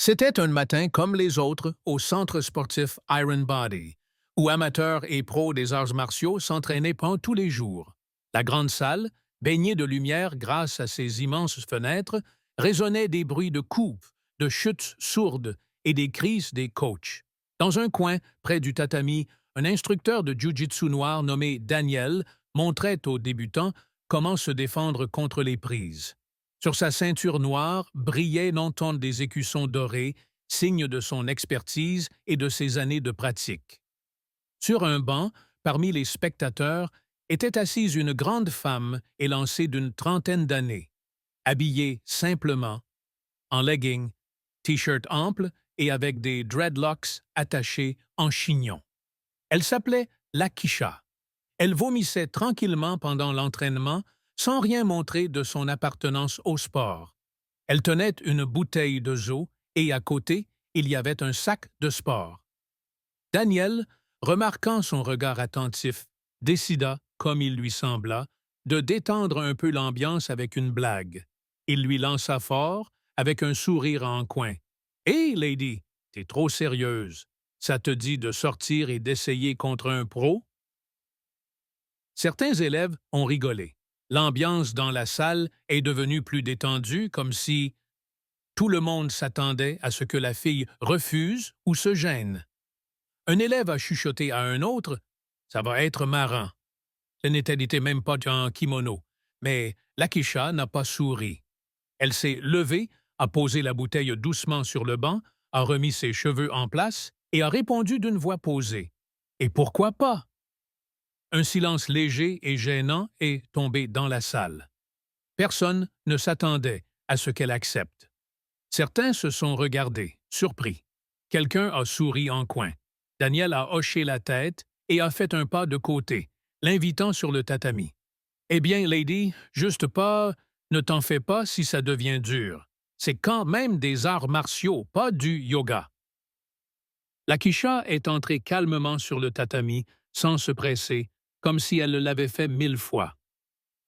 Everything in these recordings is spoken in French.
C'était un matin comme les autres au centre sportif Iron Body, où amateurs et pros des arts martiaux s'entraînaient pendant tous les jours. La grande salle, baignée de lumière grâce à ses immenses fenêtres, résonnait des bruits de coups, de chutes sourdes et des cris des coachs. Dans un coin, près du tatami, un instructeur de jiu-jitsu noir nommé Daniel montrait aux débutants comment se défendre contre les prises. Sur sa ceinture noire brillaient non des écussons dorés, signe de son expertise et de ses années de pratique. Sur un banc, parmi les spectateurs, était assise une grande femme élancée d'une trentaine d'années, habillée simplement, en leggings, t-shirt ample et avec des dreadlocks attachés en chignon. Elle s'appelait Lakisha. Elle vomissait tranquillement pendant l'entraînement sans rien montrer de son appartenance au sport. Elle tenait une bouteille de zoo et à côté, il y avait un sac de sport. Daniel, remarquant son regard attentif, décida, comme il lui sembla, de détendre un peu l'ambiance avec une blague. Il lui lança fort, avec un sourire en coin. « Hé, lady, t'es trop sérieuse. Ça te dit de sortir et d'essayer contre un pro? » Certains élèves ont rigolé. L'ambiance dans la salle est devenue plus détendue, comme si tout le monde s'attendait à ce que la fille refuse ou se gêne. Un élève a chuchoté à un autre « Ça va être marrant ». Ce n'était même pas en kimono, mais Lakisha n'a pas souri. Elle s'est levée, a posé la bouteille doucement sur le banc, a remis ses cheveux en place et a répondu d'une voix posée. « Et pourquoi pas ?» Un silence léger et gênant est tombé dans la salle. Personne ne s'attendait à ce qu'elle accepte. Certains se sont regardés, surpris. Quelqu'un a souri en coin. Daniel a hoché la tête et a fait un pas de côté, l'invitant sur le tatami. « Eh bien, lady, juste pas, ne t'en fais pas si ça devient dur. C'est quand même des arts martiaux, pas du yoga. » Lakisha est entrée calmement sur le tatami, sans se presser, comme si elle l'avait fait 1000 fois.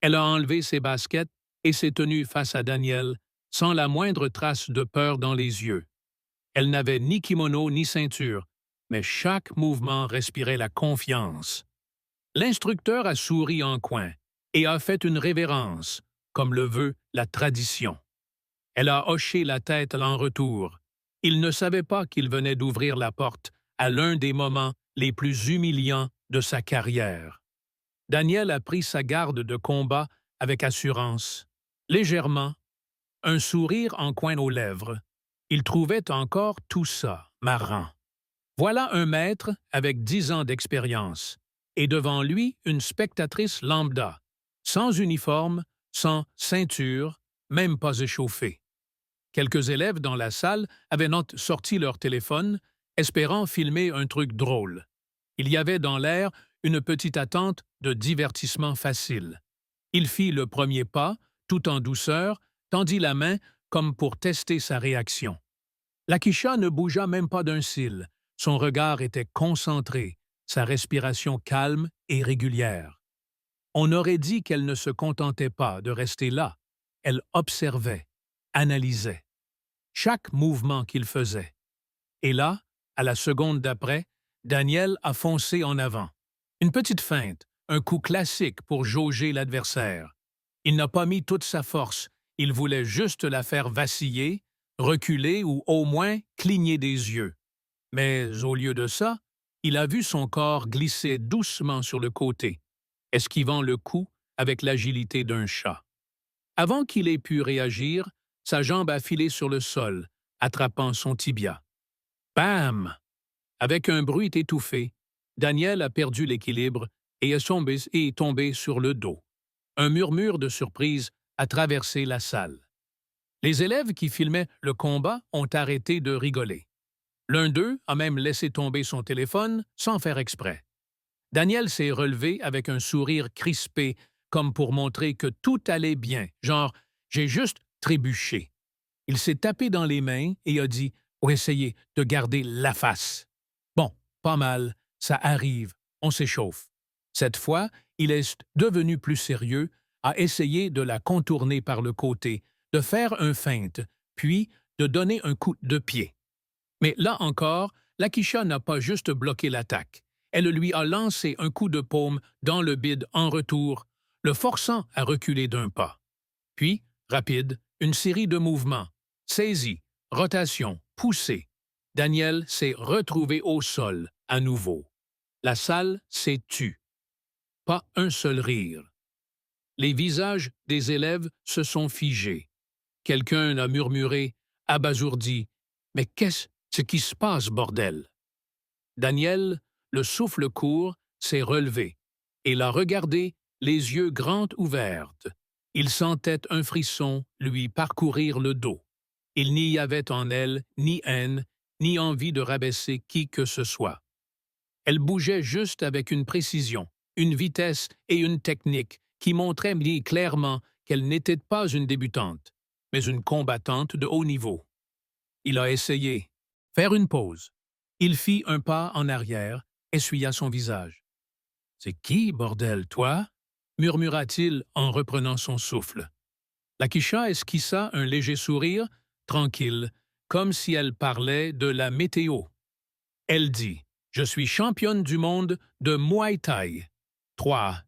Elle a enlevé ses baskets et s'est tenue face à Daniel, sans la moindre trace de peur dans les yeux. Elle n'avait ni kimono ni ceinture, mais chaque mouvement respirait la confiance. L'instructeur a souri en coin et a fait une révérence, comme le veut la tradition. Elle a hoché la tête en retour. Il ne savait pas qu'il venait d'ouvrir la porte à l'un des moments les plus humiliants de sa carrière. Daniel a pris sa garde de combat avec assurance, légèrement, un sourire en coin aux lèvres. Il trouvait encore tout ça marrant. Voilà un maître avec 10 ans d'expérience, et devant lui une spectatrice lambda, sans uniforme, sans ceinture, même pas échauffée. Quelques élèves dans la salle avaient sorti leur téléphone, espérant filmer un truc drôle. Il y avait dans l'air une petite attente de divertissement facile. Il fit le premier pas, tout en douceur, tendit la main comme pour tester sa réaction. Lakisha ne bougea même pas d'un cil. Son regard était concentré, sa respiration calme et régulière. On aurait dit qu'elle ne se contentait pas de rester là. Elle observait, analysait chaque mouvement qu'il faisait. Et là, à la seconde d'après, Daniel a foncé en avant. Une petite feinte, un coup classique pour jauger l'adversaire. Il n'a pas mis toute sa force, il voulait juste la faire vaciller, reculer ou au moins cligner des yeux. Mais au lieu de ça, il a vu son corps glisser doucement sur le côté, esquivant le coup avec l'agilité d'un chat. Avant qu'il ait pu réagir, sa jambe a filé sur le sol, attrapant son tibia. Bam! Avec un bruit étouffé, Daniel a perdu l'équilibre et est tombé sur le dos. Un murmure de surprise a traversé la salle. Les élèves qui filmaient le combat ont arrêté de rigoler. L'un d'eux a même laissé tomber son téléphone sans faire exprès. Daniel s'est relevé avec un sourire crispé, comme pour montrer que tout allait bien, genre « j'ai juste trébuché ». Il s'est tapé dans les mains et a dit « pour essayer de garder la face ». Bon, pas mal, ça arrive, on s'échauffe. Cette fois, il est devenu plus sérieux, a essayé de la contourner par le côté, de faire un feinte, puis de donner un coup de pied. Mais là encore, Lakisha n'a pas juste bloqué l'attaque. Elle lui a lancé un coup de paume dans le bide en retour, le forçant à reculer d'un pas. Puis, rapide, une série de mouvements. Saisie, rotation, poussée. Daniel s'est retrouvé au sol, à nouveau. La salle s'est tue. Pas un seul rire. Les visages des élèves se sont figés. Quelqu'un a murmuré, abasourdi, « Mais qu'est-ce qui se passe, bordel? » Daniel, le souffle court, s'est relevé et l'a regardé, les yeux grands ouverts. Il sentait un frisson lui parcourir le dos. Il n'y avait en elle ni haine, ni envie de rabaisser qui que ce soit. Elle bougeait juste avec une précision, une vitesse et une technique qui montraient clairement qu'elle n'était pas une débutante, mais une combattante de haut niveau. Il a essayé. Faire une pause. Il fit un pas en arrière, essuya son visage. « C'est qui, bordel, toi? » murmura-t-il en reprenant son souffle. Lakisha esquissa un léger sourire, tranquille, comme si elle parlait de la météo. Elle dit « Je suis championne du monde de Muay Thai. 3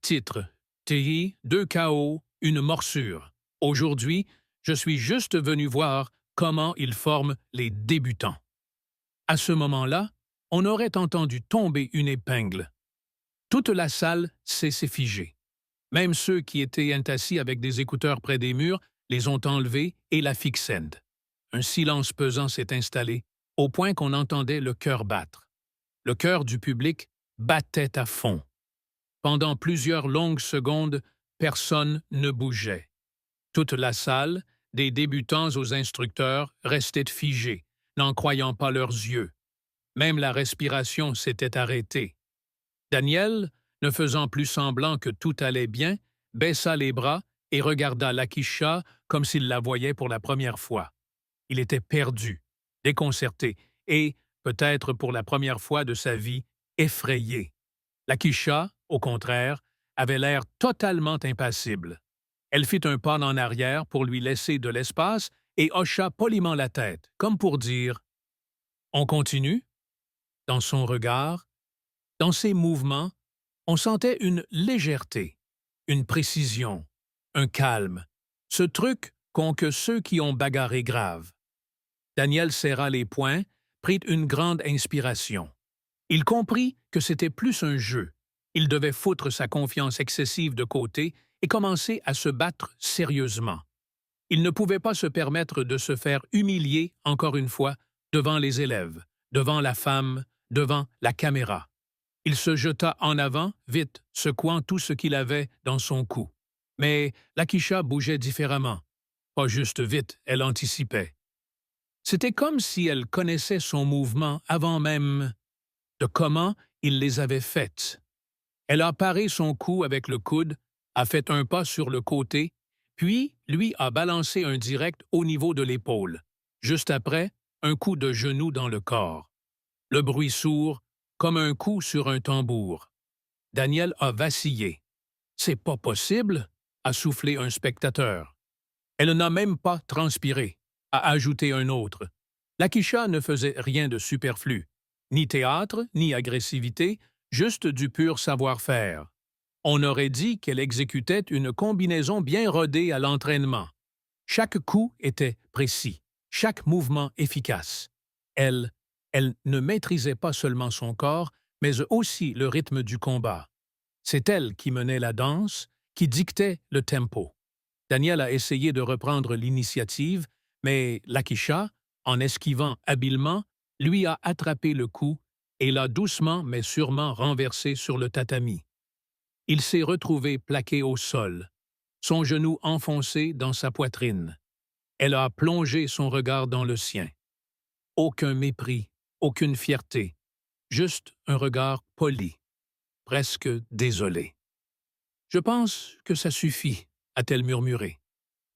titres, TI, 2 KO, une morsure. Aujourd'hui, je suis juste venu voir comment ils forment les débutants. » À ce moment-là, on aurait entendu tomber une épingle. Toute la salle s'est figée. Même ceux qui étaient assis avec des écouteurs près des murs les ont enlevés et la fixaient. Un silence pesant s'est installé, au point qu'on entendait le cœur battre. Le cœur du public battait à fond. Pendant plusieurs longues secondes, personne ne bougeait. Toute la salle, des débutants aux instructeurs, restait figée, n'en croyant pas leurs yeux. Même la respiration s'était arrêtée. Daniel, ne faisant plus semblant que tout allait bien, baissa les bras et regarda Lakisha comme s'il la voyait pour la première fois. Il était perdu, déconcerté et, peut-être pour la première fois de sa vie, effrayé. Lakisha, au contraire, avait l'air totalement impassible. Elle fit un pas en arrière pour lui laisser de l'espace et hocha poliment la tête, comme pour dire « On continue ?» Dans son regard, dans ses mouvements, on sentait une légèreté, une précision, un calme, ce truc qu'ont que ceux qui ont bagarré grave. Daniel serra les poings, prit une grande inspiration. Il comprit que c'était plus un jeu. Il devait foutre sa confiance excessive de côté et commencer à se battre sérieusement. Il ne pouvait pas se permettre de se faire humilier, encore une fois, devant les élèves, devant la femme, devant la caméra. Il se jeta en avant, vite, secouant tout ce qu'il avait dans son cou. Mais Lakisha bougeait différemment. Pas juste vite, elle anticipait. C'était comme si elle connaissait son mouvement avant même de comment il les avait faites. Elle a paré son cou avec le coude, a fait un pas sur le côté, puis lui a balancé un direct au niveau de l'épaule. Juste après, un coup de genou dans le corps. Le bruit sourd, comme un coup sur un tambour. Daniel a vacillé. « C'est pas possible !» a soufflé un spectateur. Elle n'a même pas transpiré, a ajouté un autre. Lakisha ne faisait rien de superflu. Ni théâtre, ni agressivité, juste du pur savoir-faire. On aurait dit qu'elle exécutait une combinaison bien rodée à l'entraînement. Chaque coup était précis, chaque mouvement efficace. Elle ne maîtrisait pas seulement son corps, mais aussi le rythme du combat. C'est elle qui menait la danse, qui dictait le tempo. Daniel a essayé de reprendre l'initiative, mais Lakisha, en esquivant habilement, lui a attrapé le cou et l'a doucement mais sûrement renversé sur le tatami. Il s'est retrouvé plaqué au sol, son genou enfoncé dans sa poitrine. Elle a plongé son regard dans le sien. Aucun mépris, aucune fierté, juste un regard poli, presque désolé. « Je pense que ça suffit », a-t-elle murmuré.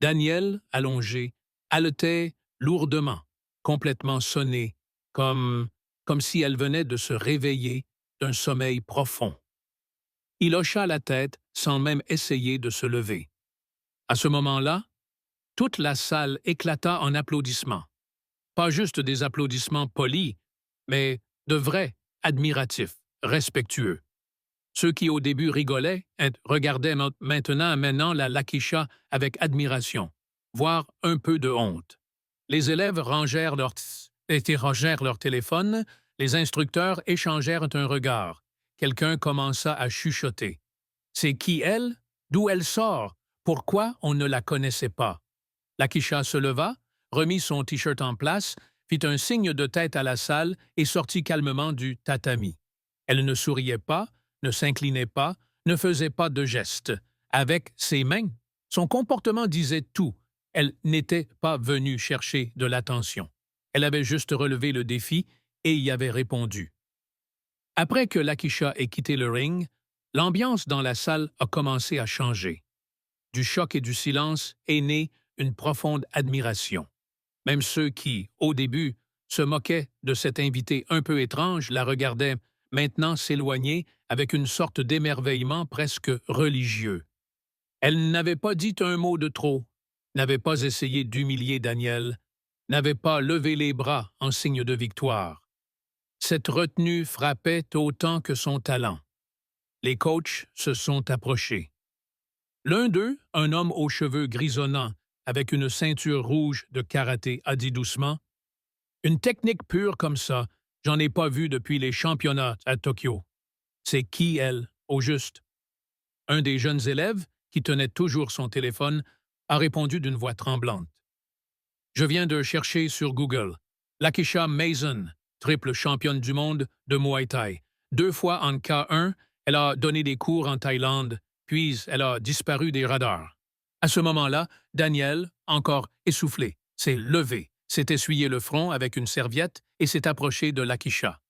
Daniel, allongé, haletait lourdement, complètement sonnée, comme si elle venait de se réveiller d'un sommeil profond. Il hocha la tête sans même essayer de se lever. À ce moment-là, Toute la salle éclata en applaudissements. Pas juste des applaudissements polis, mais de vrais, admiratifs, respectueux. Ceux qui au début rigolaient regardaient maintenant la Lakisha avec admiration, voire un peu de honte. Les élèves rangèrent leur téléphone, les instructeurs échangèrent un regard. Quelqu'un commença à chuchoter. C'est qui elle? D'où elle sort? Pourquoi on ne la connaissait pas? Lakisha se leva, remit son t-shirt en place, fit un signe de tête à la salle et sortit calmement du tatami. Elle ne souriait pas, ne s'inclinait pas, ne faisait pas de gestes. Avec ses mains, son comportement disait tout. Elle n'était pas venue chercher de l'attention. Elle avait juste relevé le défi et y avait répondu. Après que Lakisha ait quitté le ring, l'ambiance dans la salle a commencé à changer. Du choc et du silence est née une profonde admiration. Même ceux qui, au début, se moquaient de cette invitée un peu étrange la regardaient maintenant s'éloigner avec une sorte d'émerveillement presque religieux. Elle n'avait pas dit un mot de trop, n'avait pas essayé d'humilier Daniel, n'avait pas levé les bras en signe de victoire. Cette retenue frappait autant que son talent. Les coachs se sont approchés. L'un d'eux, un homme aux cheveux grisonnants, avec une ceinture rouge de karaté, a dit doucement « Une technique pure comme ça, j'en ai pas vu depuis les championnats à Tokyo. C'est qui elle, au juste? » Un des jeunes élèves, qui tenait toujours son téléphone, a répondu d'une voix tremblante. « Je viens de chercher sur Google. Lakisha Mason, triple championne du monde de Muay Thai. 2 fois en K1, elle a donné des cours en Thaïlande, puis elle a disparu des radars. » À ce moment-là, Daniel, encore essoufflé, s'est levé, s'est essuyé le front avec une serviette et s'est approché de Lakisha.